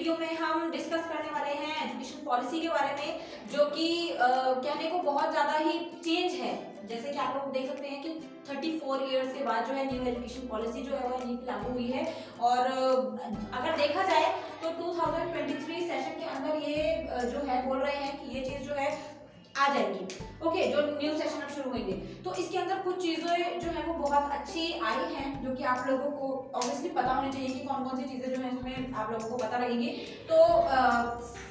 Video में हम discuss करने वाले हैं एजुकेशन पॉलिसी के बारे में, जो कि कहने को बहुत ज़्यादा ही चेंज है। जैसे कि आप लोग देख सकते हैं कि 34 इयर्स के बाद जो है न्यू एजुकेशन पॉलिसी जो है वो नीति लागू हुई है। और अगर देखा जाए तो 2023 सेशन के अंदर ये जो है बोल रहे हैं कि ये चीज़ जो है आ जाएगी। ओके, जो न्यू सेशन अब शुरू होंगे तो इसके अंदर कुछ चीज़ें जो है वो बहुत अच्छी आई हैं, जो कि आप लोगों को ऑब्वियसली पता होनी चाहिए कि कौन कौन सी चीज़ें जो है इसमें आप लोगों को पता लगेंगी। तो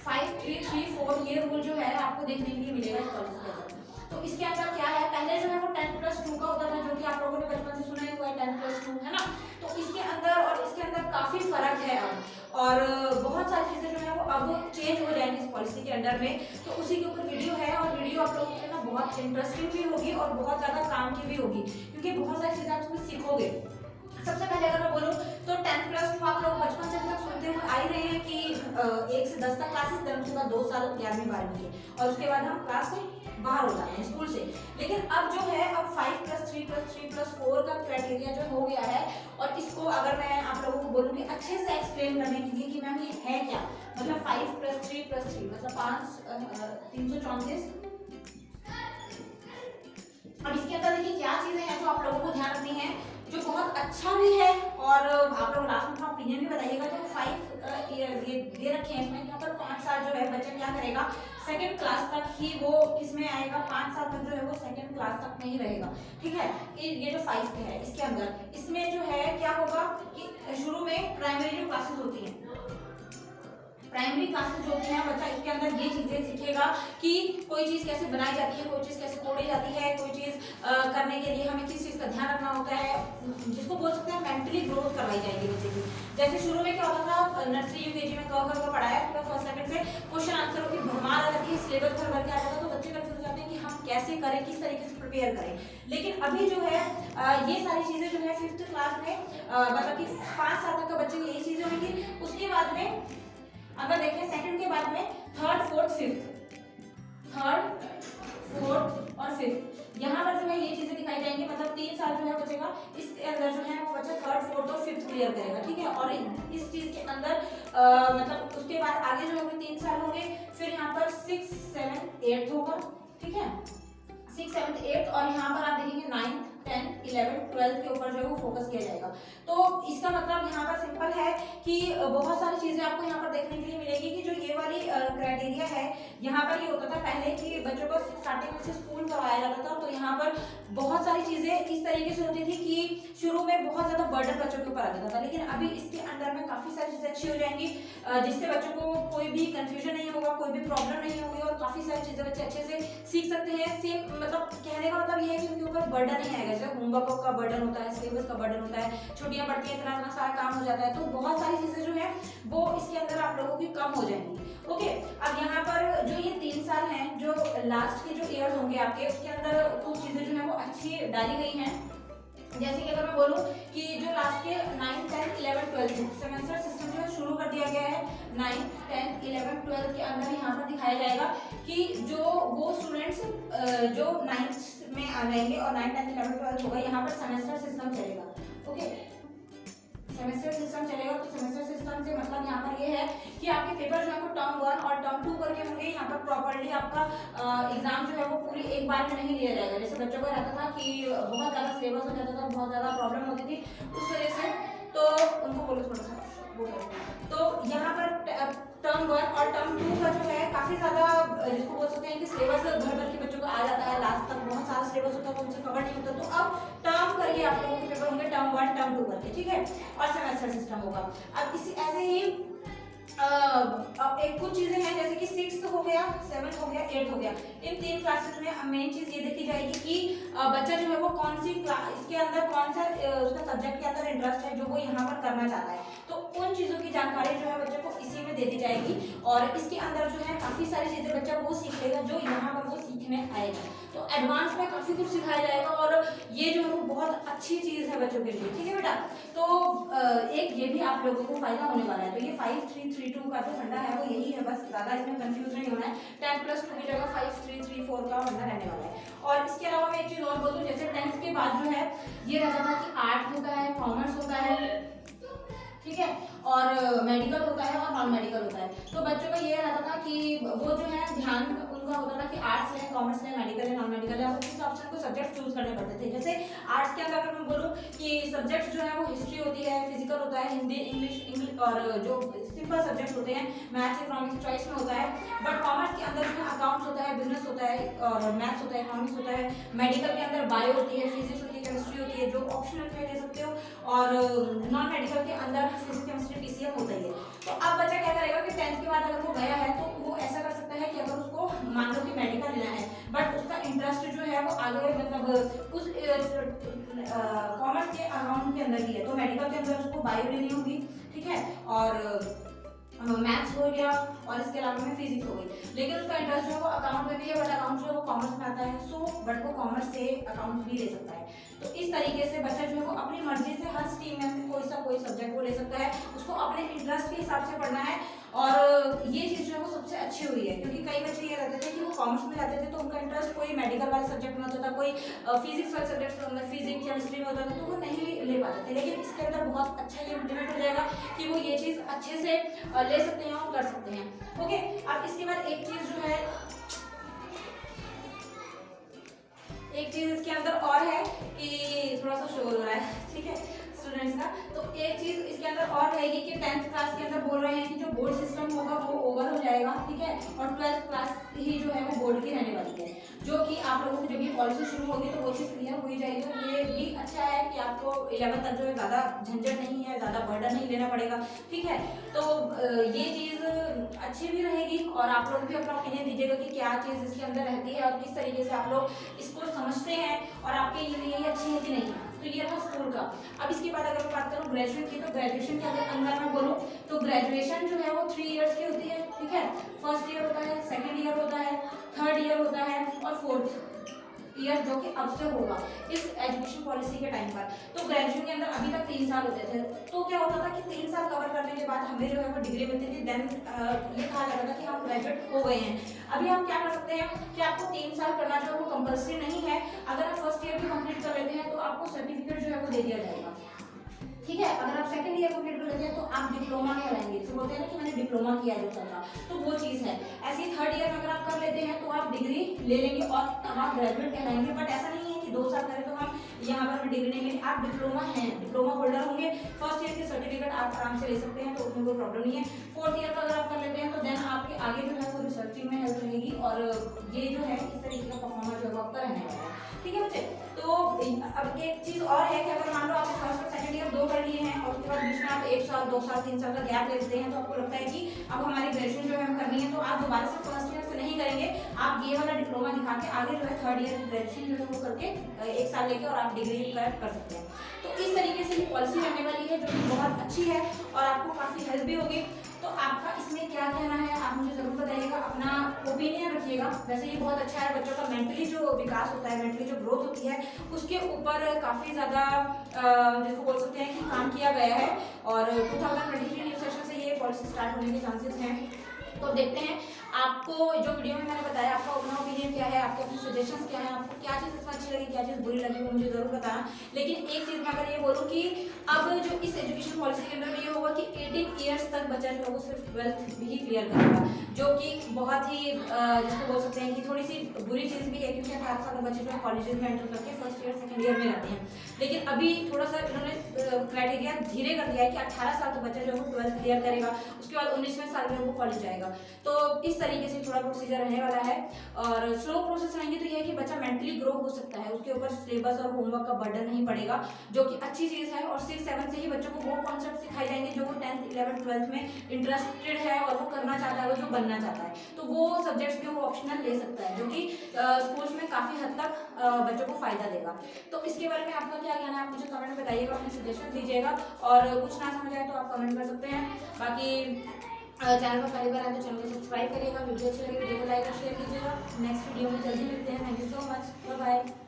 5334 ये रूल जो है आपको देखने के लिए मिलेगा इस पॉलिसी के अंदर। तो इसके अंदर क्या है, पहले जो है वो 10+2 का होता था, जो कि आप लोगों ने बचपन से सुना ही हुआ है 10+2, है ना। तो इसके अंदर और इसके अंदर काफ़ी फर्क है अब, और बहुत सारी चीज़ें जो है वो अब चेंज हो जाएंगी इस पॉलिसी के अंडर में। तो उसी के ऊपर वीडियो है, और वीडियो आप लोगों के लिए ना बहुत इंटरेस्टिंग भी होगी और बहुत ज़्यादा काम की भी होगी, क्योंकि बहुत सारी चीज़ें आप उसमें सीखोगे। सबसे पहले अगर मैं बोलूँ तो 10+2 आप लोग बचपन से तक सुनते हुए आ ही रहे हैं कि 1 से 10 तक क्लासेस, फिर उसके बाद 2 साल 11वीं 12वीं के, और उसके बाद हम क्लास से बाहर हो जाते हैं स्कूल से। लेकिन अब जो है अब 5+3+3+4 का क्राइटेरिया जो हो गया है, और इसको अगर मैं आप लोगों को बोलूँगी अच्छे से एक्सप्लेन करने के लिए कि मैम ये है क्या, मतलब 5+3+3 मतलब 5 334। अब इसके अंदर देखिए क्या चीज़ें हैं जो आप लोगों को ध्यान रखनी है, जो बहुत अच्छा भी है, और आप लोग लास्ट में अपना ओपिनियन भी बताइएगा। जो 5 ये दे रखे हैं इसमें, यहाँ पर 5 साल जो है बच्चा क्या करेगा, सेकंड क्लास तक ही वो इसमें आएगा, 5 साल तक जो है वो सेकंड क्लास तक में ही रहेगा, ठीक है। ये जो 5 पे है इसके अंदर, इसमें जो है क्या होगा कि शुरू में प्राइमरी जो क्लासेस होती हैं, प्राइमरी क्लासेस जो होती हैं, बच्चा इसके अंदर ये चीज़ें सीखेगा कि कोई चीज़ कैसे बनाई जाती है, कोई चीज़ कैसे तोड़ी जाती है, कोई चीज़ करने के लिए हमें किस चीज़ का ध्यान रखना होता है, जिसको बोल सकते हैं मेंटली ग्रोथ करवाई जाएगी बच्चे की। जैसे शुरू में क्या होता था, नर्सरी यूकेजी में क ख पढ़ाया, फिर फर्स्ट सेकंड से क्वेश्चन आंसरों की भरमार आ जाती है, सिलेबस भर भर के आ जाता है, तो बच्चे कंफ्यूज हो जाते हैं कि हम कैसे करें, किस तरीके से प्रिपेयर करें। लेकिन अभी जो है ये सारी चीज़ें जो है 5th क्लास में मतलब कि 5 साल तक का बच्चे को यही चीज़ें होंगी। उसके बाद में अगर देखें सेकंड के बाद में 3rd 4th 5th, 3rd 4th और 5th, यहाँ पर जो है ये चीजें दिखाई जाएंगी। मतलब 3 साल जो है बचेगा, इसके अंदर जो है वो बच्चा 3rd 4th और 5th क्लियर करेगा, ठीक है। और इस चीज के अंदर मतलब उसके बाद आगे जो है 3 साल होंगे, फिर यहाँ पर 6 7 8 होगा, ठीक है, 6 7 8, और यहाँ पर आप देखेंगे 9 10 11 12 के ऊपर जो है वो फोकस किया जाएगा। तो इसका मतलब यहाँ पर सिंपल है कि बहुत सारी चीज़ें आपको यहाँ पर देखने के लिए मिलेगी कि जो ये वाली क्राइटेरिया है, यहाँ पर ये होता था पहले कि बच्चों को स्टार्टिंग से स्कूल करवाया जाता था, तो यहाँ पर बहुत सारी चीज़ें इस तरीके से होती थी कि शुरू में बहुत ज़्यादा बर्डन बच्चों के ऊपर आ जाता था। लेकिन अभी इसके अंदर में काफ़ी सारी चीज़ें अच्छी हो जाएंगी, जिससे बच्चों को कोई भी कन्फ्यूजन नहीं होगा, कोई भी प्रॉब्लम नहीं होगी, और काफ़ी सारी चीज़ें बच्चे अच्छे से सीख सकते हैं। सेम मतलब कहने का मतलब ये है कि उनके ऊपर बर्डन नहीं आएगा, जैसे होमवर्क का बर्डन होता है, सिलेबस का बर्डन होता है, छुट्टियां पड़ती है, इतना सारा काम हो जाता है, तो बहुत सारी चीजें जो है वो इसके अंदर आप लोगों की कम हो जाएंगी। ओके, अब यहाँ पर जो ये 3 साल हैं, जो लास्ट के जो ईयर्स होंगे आपके, उसके अंदर कुछ चीजें जो है वो अच्छी डाली गई हैं। जैसे कि अगर मैं बोलूँ कि जो लास्ट के 9 10 11 12 सेमेस्टर सिस्टम जो है शुरू कर दिया गया है, 9 10 11 12 के अंदर यहाँ पर दिखाया जाएगा कि जो वो स्टूडेंट्स जो 9th में आ जाएंगे और 9 10 11 12 होगा, यहाँ पर सेमेस्टर सिस्टम चलेगा। ओके, सेमेस्टर सिस्टम चलेगा। तो सेमेस्टर सिस्टम से मतलब यहाँ पर ये है कि आपके पेपर जो है वो टर्म 1 और टर्म 2 करके होंगे। यहाँ पर प्रॉपर्ली आपका एग्जाम जो है वो पूरी एक बार में नहीं लिया जाएगा। जैसे बच्चों को रहता था कि बहुत ज़्यादा सिलेबस हो जाता था, बहुत ज़्यादा प्रॉब्लम होती थी, उस वजह से तो उनको बोलो थोड़ा सा वो करें। तो यहाँ पर टर्म 1 और टर्म 2 का जो है काफ़ी ज़्यादा, जिसको बोल सकते हैं कि सिलेबस भर भर के बच्चों को आ जाता है, लास्ट तक बहुत सारा सिलेबस होता है तो उनसे कवर नहीं होता। तो अब टर्म करके आप लोगों के पेपर होंगे टर्म 1 टर्म 2 करके, ठीक है, और सेमेस्टर सिस्टम होगा। अब इसी ऐसे ही अब एक कुछ चीजें हैं, जैसे कि 6th हो गया, 7th हो गया, 8th हो गया, इन 3 क्लासेस में मेन चीज ये देखी जाएगी कि बच्चा जो है वो कौन सी इसके अंदर कौन सा उसका सब्जेक्ट के अंदर इंटरेस्ट है जो वो यहाँ पर करना चाहता है। तो उन चीजों की जानकारी जो है बच्चे को इसी में दे दी जाएगी, और इसके अंदर जो है काफी सारी चीजें बच्चा वो सीख लेगा जो यहाँ पर वो सीखने आएगा। तो एडवांस में काफी कुछ सिखाया जाएगा, और ये जो है वो बहुत अच्छी चीज है बच्चों के लिए, ठीक है बेटा। तो एक ये भी आप लोगों को फायदा होने वाला है। तो ये 5332 का जो फंडा है वो यही है, बस ज्यादा इसमें कंफ्यूज नहीं होना है। 10+2 की जगह 5334 का फंडा रहने वाला है। और इसके अलावा मैं एक चीज और बोल दूं, जैसे 10th के बाद जो है ये रहता था कि आर्ट होता है, कॉमर्स होता है, ठीक है, और मेडिकल होता है और नॉन मेडिकल होता है। तो बच्चों का ये रहता था कि वो जो है ध्यान उनका होता था कि आर्ट्स है, कॉमर्स है, मेडिकल है, नॉन मेडिकल है, उस हिसाब से उनको सब्जेक्ट चूज करने पड़ते थे। जैसे आर्ट्स के अंदर अगर मैं बोलूँ कि सब्जेक्ट जो है वो हिस्ट्री होती है, फिजिकल होता है, हिंदी, इंग्लिश और जो सिंपल सब्जेक्ट होते हैं मैथ्स, इकोनॉमिक्स चॉइस में होता है। बट कॉमर्स के अंदर जो है अकाउंट्स होता है, बिजनेस होता है और मैथ्स होता है, इकोनॉमिक्स होता है। मेडिकल के अंदर बायो होती है, फिजिक्स होती है, केमिस्ट्री होती है, जो ऑप्शनल में ले सकते हो, और नॉन मेडिकल के अंदर फिजिक्स, केमिस्ट्री, पीसीएम होता ही है। तो अब बच्चा क्या करेगा कि 10th के बाद अगर वो गया है तो वो ऐसा कर सकता है कि अगर उसको मान लो कि मेडिकल लेना है बट उसका इंटरेस्ट जो है वो आगे मतलब उस कॉमर्स के अकाउंट के अंदर ही है, तो मेडिकल के अंदर उसको बायो लेनी होगी, ठीक है, और मैथ्स हो गया और इसके अलावा में फिजिक्स हो गई। लेकिन उसका इंटरेस्ट जो है वो अकाउंट में भी है, बट अकाउंट जो है वो कॉमर्स में आता है, सो बट वो कॉमर्स से अकाउंट भी ले सकता है। तो इस तरीके से बच्चा जो है वो अपनी मर्जी से हर स्ट्रीम में कोई सब्जेक्ट वो ले सकता है, उसको अपने इंटरेस्ट के हिसाब से पढ़ना है। और ये चीज़ जो है वो सबसे अच्छी हुई है, क्योंकि कई बच्चे ये रहते थे कि वो कॉमर्स में जाते थे तो उनका इंटरेस्ट कोई मेडिकल वाले सब्जेक्ट में होता था, कोई फिजिक्स वाले सब्जेक्ट में, फिजिक्स केमिस्ट्री में होता था, तो वो नहीं ले पाते थे। लेकिन इसके अंदर बहुत अच्छा ये इम्प्लीमेंट हो जाएगा कि वो ये चीज़ अच्छे से ले सकते हैं और कर सकते हैं। ओके, अब इसके बाद एक चीज़ इसके अंदर और है कि थोड़ा सा शोर हो रहा है, ठीक है, स्टूडेंट्स का। तो एक चीज इसके अंदर और रहेगी कि 10th क्लास के अंदर बोल रहे हैं कि जो बोर्ड सिस्टम होगा वो ओवर हो जाएगा, ठीक है, और 12th क्लास ही जो है वो बोर्ड की रहने वाली है, जो कि आप लोगों की जब ये पॉलिसी शुरू होगी तो वो चीज़ क्लियर हो ही जाएगी। तो ये भी अच्छा है कि आपको 11th तक जो है ज़्यादा झंझट नहीं है, ज़्यादा बर्डन नहीं लेना पड़ेगा, ठीक है। तो ये चीज़ अच्छी भी रहेगी और आप लोग भी अपना ओपिनियन दीजिएगा कि क्या चीज़ इसके अंदर रहती है और किस तरीके से आप लोग इसको समझते हैं और आपके लिए अच्छी है कि नहीं है। तो ये रहा स्कूल का। अब इसके बाद अगर मैं बात करूँ ग्रेजुएशन की, तो ग्रेजुएशन के अंदर मैं बोलूँ तो ग्रेजुएशन जो है वो 3 इयर्स की होती है, ठीक है। फर्स्ट ईयर होता है, सेकंड ईयर होता है, थर्ड ईयर होता है और फोर्थ ईयर जो कि अब से होगा इस एजुकेशन पॉलिसी के टाइम पर। तो ग्रेजुएशन के अंदर अभी तक 3 साल होते थे, तो क्या होता था कि 3 साल कवर करने के बाद हमें जो है वो डिग्री मिलती थी, देन ये कहा जाता था कि हम ग्रेजुएट हो गए हैं। अभी हम क्या कर सकते हैं कि आपको 3 साल करना जो है वो कंपल्सरी नहीं है। अगर आप फर्स्ट ईयर भी कंप्लीट कर लेते हैं तो आपको सर्टिफिकेट जो है वो दे दिया जाएगा, ठीक है। अगर आप सेकंड ईयर कंप्लीट कर लेते हैं तो आप डिप्लोमा कहलाएंगे, जैसे बोलते हैं ना कि मैंने डिप्लोमा किया है 2 साल का, तो वो चीज़ है। ऐसे ही थर्ड ईयर में अगर आप कर लेते हैं तो आप डिग्री ले लेंगे और आप ग्रेजुएट कहलाएंगे। बट ऐसा नहीं है कि 2 साल करें तो हम यहाँ पर डिग्री नहीं मिली, आप डिप्लोमा हैं, डिप्लोमा होल्डर होंगे, फर्स्ट ईयर के सर्टिफिकेट आप आराम से ले सकते हैं, तो उसमें कोई प्रॉब्लम नहीं है। फोर्थ ईयर का अगर आप कर लेते हैं तो देन आपके आगे जो है वो रिसर्चिंग में हेल्प रहेगी और ये जो है इस तरीके का परफॉर्मेंस जो है वो आपका रहने वाला है, ठीक है बच्चे। तो अब एक चीज़ और है कि अगर मान लो आपने फर्स्ट और सेकंड ईयर 2 कर लिए हैं और उसके बाद बीच में आप 1 साल 2 साल 3 साल का गैप ले लेते हैं, तो आपको लगता है कि अब हमारी ग्रेजुएशन जो है हम करनी है, तो आप दोबारा से फर्स्ट ईयर से नहीं करेंगे, आप ये वाला डिप्लोमा दिखा के आगे जो है थर्ड ईयर की ग्रेजुएशन जो है वो करके 1 साल लेके और आप डिग्री कर सकते हैं। तो इस तरीके से ये पॉलिसी रहने वाली है जो कि बहुत अच्छी है और आपको काफ़ी हेल्प भी होगी। तो आपका इसमें क्या कहना है आप मुझे ज़रूर बताइएगा, अपना ओपिनियन रखिएगा। वैसे ये बहुत अच्छा है, बच्चों का मेंटली जो विकास होता है, मेंटली जो ग्रोथ होती है उसके ऊपर काफ़ी ज़्यादा जिसको बोल सकते हैं कि काम किया गया है और 2023 न्यू सेशन से ये पॉलिसी स्टार्ट होने के चांसेस हैं। तो देखते हैं आपको जो वीडियो में मैंने बताया आपका अपना ओपिनियन क्या है, आपके अपने सजेशंस क्या है, आपको क्या चीज़ इसमें अच्छी लगी, क्या चीज़ बुरी लगी, वो मुझे ज़रूर बताना। लेकिन एक चीज़ मैं अगर ये बोलूँ कि अब जो इस एजुकेशन पॉलिसी के अंदर ये होगा कि 18 ईयर्स तक बच्चा जो है वो सिर्फ 12th भी क्लियर करेगा, जो कि बहुत ही जिसको बोल सकते हैं कि थोड़ी सी बुरी चीज़ भी है, क्योंकि 18 साल के बच्चे जो है कॉलेजेस में एंटर करके फर्स्ट ईयर सेकंड ईयर में रहते हैं। लेकिन अभी थोड़ा सा इन्होंने क्राइटेरिया धीरे कर दिया है कि 18 साल का बच्चा जो है वो 12th क्लियर करेगा, उसके बाद 19वें साल में वो कॉलेज जाएगा। तो इस तरीके से थोड़ा प्रोसीजर रहने वाला है और स्लो प्रोसेस रहेंगे। तो ये है कि बच्चा मेंटली ग्रो हो सकता है, उसके ऊपर सिलेबस और होमवर्क का बर्डन नहीं पड़ेगा, जो कि अच्छी चीज़ है। और 6-7 से ही बच्चों को वो कॉन्सेप्ट सिखाए जाएंगे जो वो 10th 11th 12th में इंटरेस्टेड है और वो करना चाहता है, वो जो बनना चाहता है, तो वो सब्जेक्ट्स भी वो ऑप्शनल ले सकता है, जो कि स्कूल्स में काफ़ी हद तक बच्चों को फायदा देगा। तो इसके बारे में आपका क्या कहना है, आप मुझे कमेंट में बताइएगा, अपने सजेशन दीजिएगा और कुछ ना समझ आए तो आप कमेंट कर सकते हैं। बाकी चैनल पर पहली बार आए तो चैनल को सब्सक्राइब करिएगा, वीडियो अच्छी लगी वीडियो को लाइक और शेयर कीजिएगा। नेक्स्ट वीडियो में जल्दी मिलते हैं। Thank you so much, bye bye.